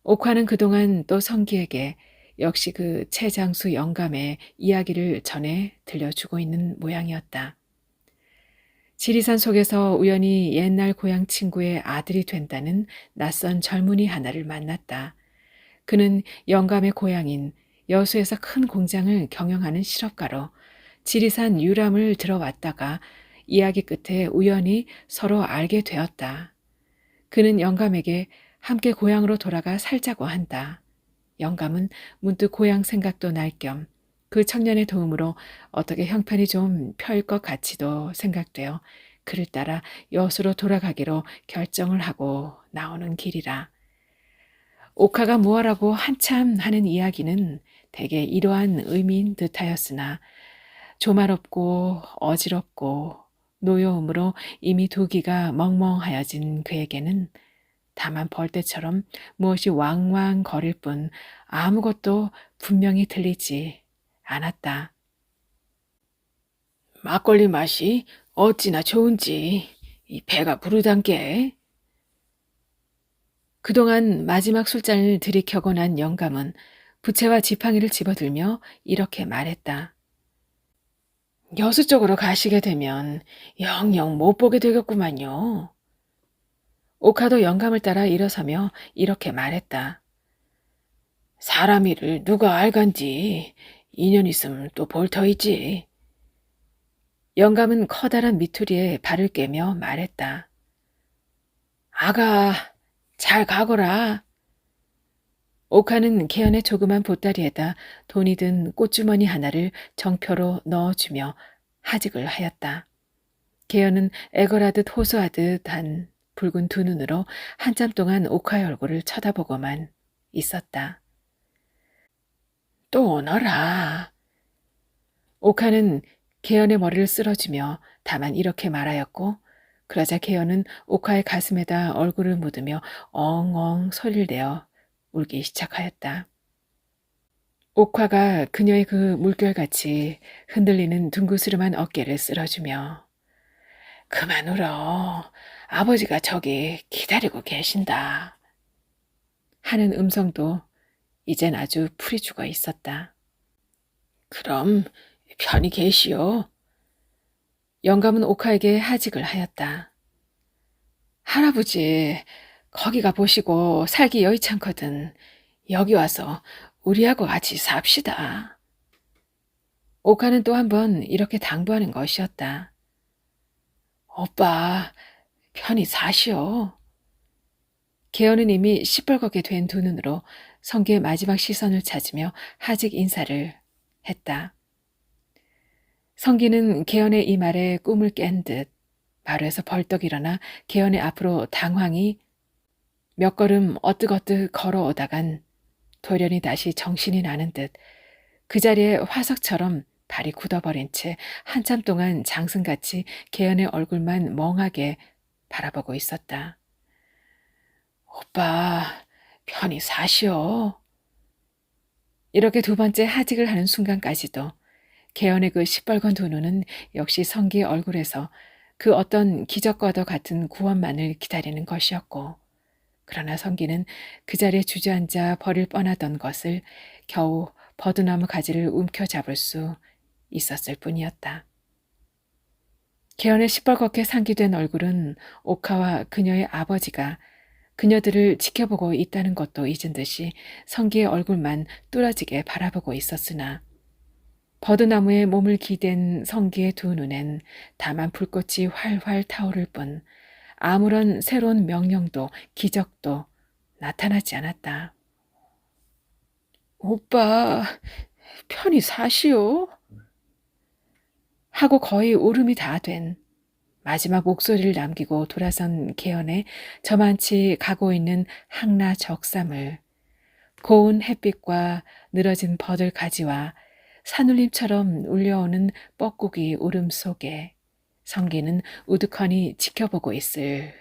옥화는 그동안 또 성기에게 역시 그 최장수 영감의 이야기를 전해 들려주고 있는 모양이었다. 지리산 속에서 우연히 옛날 고향 친구의 아들이 된다는 낯선 젊은이 하나를 만났다. 그는 영감의 고향인 여수에서 큰 공장을 경영하는 실업가로 지리산 유람을 들어왔다가 이야기 끝에 우연히 서로 알게 되었다. 그는 영감에게 함께 고향으로 돌아가 살자고 한다. 영감은 문득 고향 생각도 날 겸 그 청년의 도움으로 어떻게 형편이 좀 펴일 것 같이도 생각되어 그를 따라 여수로 돌아가기로 결정을 하고 나오는 길이라. 옥화가 무엇라고 한참 하는 이야기는 대개 이러한 의미인 듯하였으나 조말없고 어지럽고 노여움으로 이미 두 귀가 멍멍하여진 그에게는 다만 벌떼처럼 무엇이 왕왕 거릴 뿐 아무것도 분명히 들리지 않았다. 막걸리 맛이 어찌나 좋은지 이 배가 부르단께. 그동안 마지막 술잔을 들이켜고 난 영감은 부채와 지팡이를 집어들며 이렇게 말했다. 여수 쪽으로 가시게 되면 영영 못 보게 되겠구만요. 옥화도 영감을 따라 일어서며 이렇게 말했다. 사람 일을 누가 알간지 2년 있으면 또 볼 터이지. 영감은 커다란 미투리에 발을 깨며 말했다. 아가, 잘 가거라. 옥화는 개연의 조그만 보따리에다 돈이 든 꽃주머니 하나를 정표로 넣어주며 하직을 하였다. 개연은 애걸하듯 호소하듯 한 붉은 두 눈으로 한참 동안 옥화의 얼굴을 쳐다보고만 있었다. 또 오너라. 옥화는 개연의 머리를 쓸어주며 다만 이렇게 말하였고 그러자 개연은 옥화의 가슴에다 얼굴을 묻으며 엉엉 소리를 내어 울기 시작하였다. 옥화가 그녀의 그 물결같이 흔들리는 둥그스름한 어깨를 쓸어주며 그만 울어. 아버지가 저기 기다리고 계신다. 하는 음성도 이젠 아주 풀이 죽어 있었다. 그럼 편히 계시오. 영감은 옥화에게 하직을 하였다. 할아버지, 거기가 보시고 살기 여의찮거든. 여기 와서 우리하고 같이 삽시다. 옥화는 또 한 번 이렇게 당부하는 것이었다. 오빠, 편히 사시오. 개연은 이미 시뻘겋게 된 두 눈으로 성기의 마지막 시선을 찾으며 하직 인사를 했다. 성기는 개연의 이 말에 꿈을 깬 듯 마루에서 벌떡 일어나 개연의 앞으로 당황히 몇 걸음 어뜩어뜩 걸어오다간 돌연히 다시 정신이 나는 듯 그 자리에 화석처럼 발이 굳어버린 채 한참 동안 장승같이 개연의 얼굴만 멍하게 바라보고 있었다. 오빠, 편히 사시오. 이렇게 두 번째 하직을 하는 순간까지도 개연의 그 시뻘건 두 눈은 역시 성기의 얼굴에서 그 어떤 기적과도 같은 구원만을 기다리는 것이었고 그러나 성기는 그 자리에 주저앉아 버릴 뻔하던 것을 겨우 버드나무 가지를 움켜잡을 수 있었을 뿐이었다. 개연의 시뻘겋게 상기된 얼굴은 옥화와 그녀의 아버지가 그녀들을 지켜보고 있다는 것도 잊은 듯이 성기의 얼굴만 뚫어지게 바라보고 있었으나 버드나무에 몸을 기댄 성기의 두 눈엔 다만 불꽃이 활활 타오를 뿐 아무런 새로운 명령도 기적도 나타나지 않았다. 오빠, 편히 사시오. 하고 거의 울음이 다 된 마지막 목소리를 남기고 돌아선 개연의 저만치 가고 있는 항라 적삼을 고운 햇빛과 늘어진 버들 가지와 산울림처럼 울려오는 뻐꾸기 울음 속에 성기는 우두커니 지켜보고 있을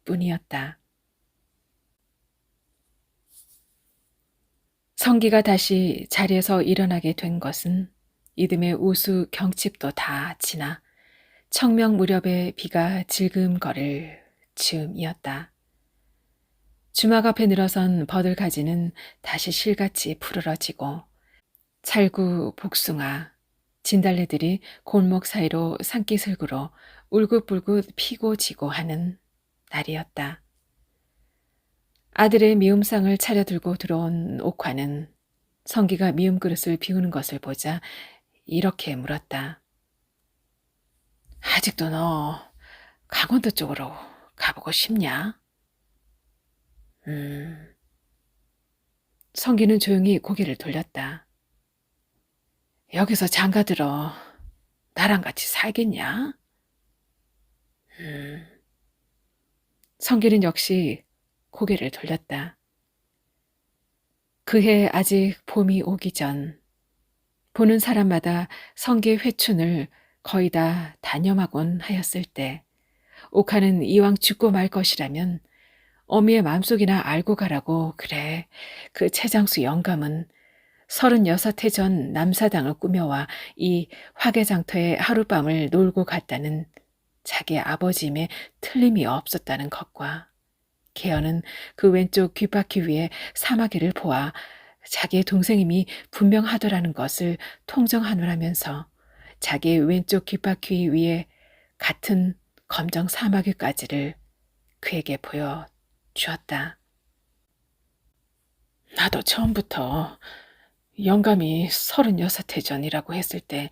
뿐이었다. 성기가 다시 자리에서 일어나게 된 것은 이듬해 우수 경칩도 다 지나 청명 무렵에 비가 질금거릴 즈음이었다. 주막 앞에 늘어선 버들가지는 다시 실같이 푸르러지고 찰구, 복숭아, 진달래들이 골목 사이로 산기슭으로 울긋불긋 피고 지고 하는 날이었다. 아들의 미움상을 차려들고 들어온 옥화는 성기가 미움 그릇을 비우는 것을 보자 이렇게 물었다. 아직도 너 강원도 쪽으로 가보고 싶냐? 음. 성기는 조용히 고개를 돌렸다. 여기서 장가들어 나랑 같이 살겠냐? 음. 성기는 역시 고개를 돌렸다. 그해 아직 봄이 오기 전 보는 사람마다 성기의 회춘을 거의 다 단념하곤 하였을 때 옥하는 이왕 죽고 말 것이라면 어미의 마음속이나 알고 가라고 그래. 그 최장수 영감은 36해 전 남사당을 꾸며와 이 화개장터에 하룻밤을 놀고 갔다는 자기 아버지임에 틀림이 없었다는 것과 개연은 그 왼쪽 귓바퀴 위에 사마귀를 보아 자기의 동생임이 분명하더라는 것을 통정하노라면서 자기의 왼쪽 귓바퀴 위에 같은 검정 사마귀까지를 그에게 보여주었다. 나도 처음부터 영감이 36해 전이라고 했을 때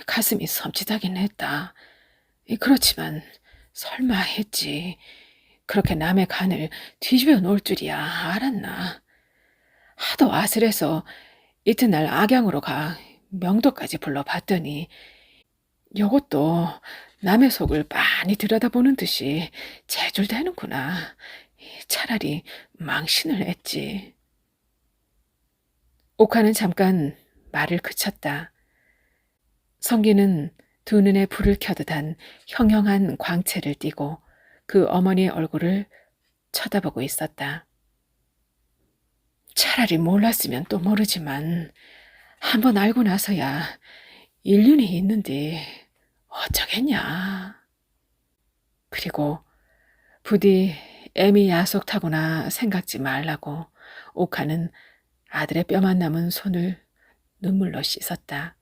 가슴이 섬찟하긴 했다. 그렇지만 설마 했지. 그렇게 남의 간을 뒤집어 놓을 줄이야 알았나. 하도 아슬해서 이튿날 악양으로 가 명도까지 불러봤더니 요것도 남의 속을 많이 들여다보는 듯이 재줄대는구나. 차라리 망신을 했지. 옥화는 잠깐 말을 그쳤다. 성기는 두 눈에 불을 켜듯한 형형한 광채를 띠고 그 어머니의 얼굴을 쳐다보고 있었다. 차라리 몰랐으면 또 모르지만 한번 알고 나서야 인륜이 있는데 어쩌겠냐. 그리고 부디 애미 야속 타거나 생각지 말라고 옥화는 아들의 뼈만 남은 손을 눈물로 씻었다.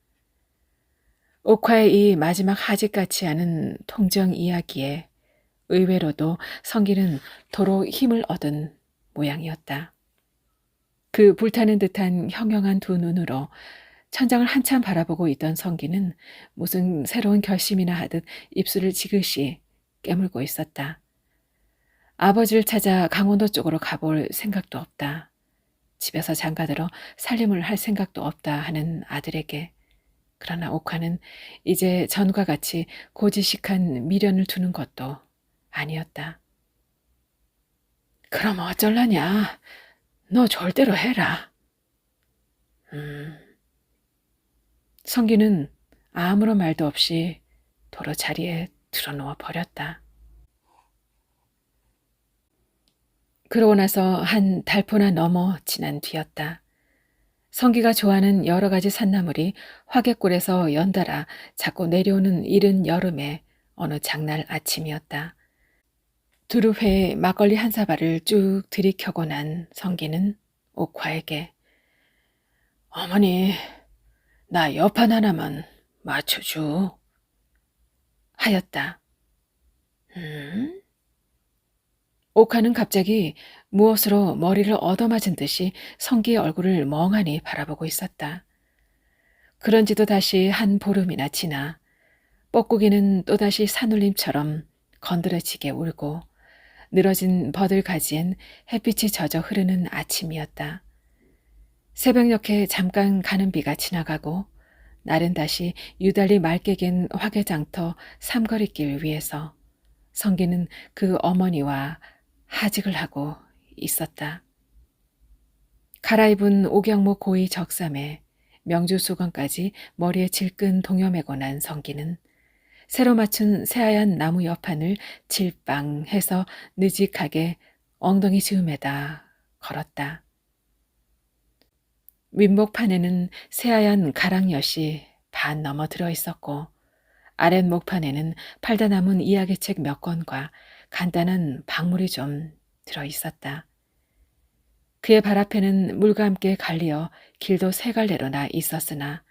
옥화의 이 마지막 하직같이 하는 통정 이야기에 의외로도 성기는 도로 힘을 얻은 모양이었다. 그 불타는 듯한 형형한 두 눈으로 천장을 한참 바라보고 있던 성기는 무슨 새로운 결심이나 하듯 입술을 지그시 깨물고 있었다. 아버지를 찾아 강원도 쪽으로 가볼 생각도 없다. 집에서 장가들어 살림을 할 생각도 없다 하는 아들에게. 그러나 옥화는 이제 전과 같이 고지식한 미련을 두는 것도 아니었다. 그럼 어쩔라냐? 너 절대로 해라. 성기는 아무런 말도 없이 도로 자리에 드러누워 버렸다. 그러고 나서 한 달포나 넘어 지난 뒤였다. 성기가 좋아하는 여러 가지 산나물이 화개골에서 연달아 자꾸 내려오는 이른 여름의 어느 장날 아침이었다. 두루회에 막걸리 한 사발을 쭉 들이켜고 난 성기는 옥화에게 어머니, 나 옆판 하나만 맞춰줘 하였다. 옥화는 갑자기 무엇으로 머리를 얻어맞은 듯이 성기의 얼굴을 멍하니 바라보고 있었다. 그런지도 다시 한 보름이나 지나 뻐꾸기는 또다시 산울림처럼 건드려지게 울고 늘어진 버들가지엔 햇빛이 젖어 흐르는 아침이었다. 새벽녘에 잠깐 가는 비가 지나가고 날은 다시 유달리 맑게 갠 화개장터 삼거리길 위에서 성기는 그 어머니와 하직을 하고 있었다. 갈아입은 옥양목 고이 적삼에 명주수건까지 머리에 질끈 동여매고 난 성기는 새로 맞춘 새하얀 나무 옆판을 질빵해서 느직하게 엉덩이 즈음에다 걸었다. 윗목판에는 새하얀 가랑엿이 반 넘어 들어 있었고 아랫목판에는 팔다 남은 이야기책 몇 권과 간단한 박물이 좀 들어 있었다. 그의 발 앞에는 물과 함께 갈리어 길도 세 갈래로 나 있었으나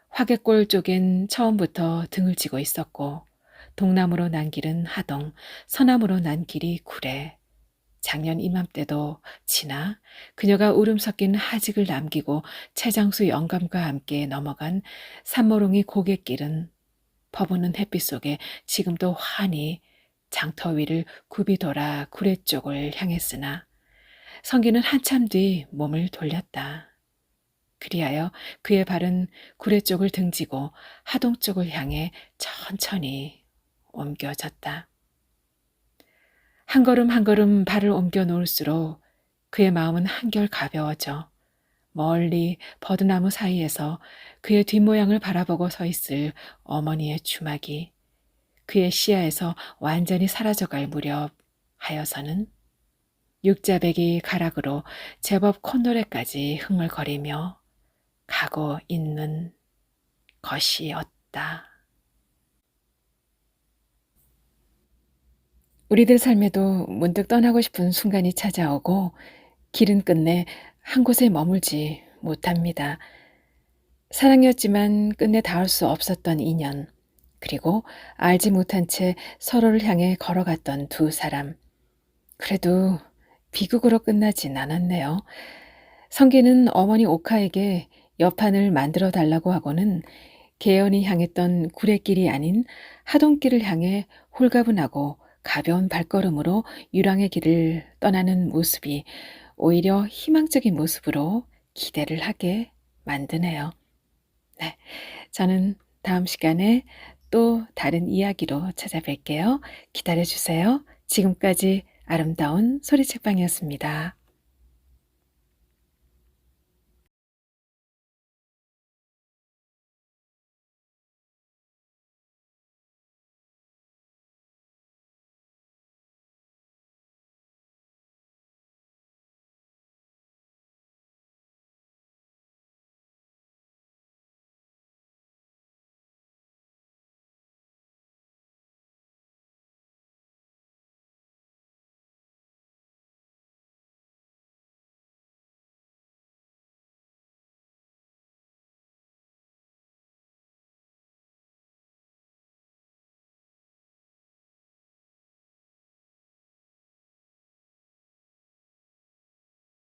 화개골 쪽엔 처음부터 등을 지고 있었고 동남으로 난 길은 하동, 서남으로 난 길이 구례. 작년 이맘때도 지나 그녀가 울음 섞인 하직을 남기고 최장수 영감과 함께 넘어간 산모롱이 고갯길은 퍼부는 햇빛 속에 지금도 환히 장터 위를 굽이 돌아 구례 쪽을 향했으나 성기는 한참 뒤 몸을 돌렸다. 그리하여 그의 발은 구례 쪽을 등지고 하동 쪽을 향해 천천히 옮겨졌다. 한 걸음 한 걸음 발을 옮겨 놓을수록 그의 마음은 한결 가벼워져 멀리 버드나무 사이에서 그의 뒷모양을 바라보고 서 있을 어머니의 주막이 그의 시야에서 완전히 사라져갈 무렵 하여서는 육자배기 가락으로 제법 콧노래까지 흥얼거리며 가고 있는 것이었다. 우리들 삶에도 문득 떠나고 싶은 순간이 찾아오고 길은 끝내 한 곳에 머물지 못합니다. 사랑이었지만 끝내 닿을 수 없었던 인연, 그리고 알지 못한 채 서로를 향해 걸어갔던 두 사람. 그래도 비극으로 끝나진 않았네요. 성기는 어머니 오카에게 여판을 만들어 달라고 하고는 개연이 향했던 구례길이 아닌 하동길을 향해 홀가분하고 가벼운 발걸음으로 유랑의 길을 떠나는 모습이 오히려 희망적인 모습으로 기대를 하게 만드네요. 네, 저는 다음 시간에 또 다른 이야기로 찾아뵐게요. 기다려주세요. 지금까지 아름다운 소리책방이었습니다.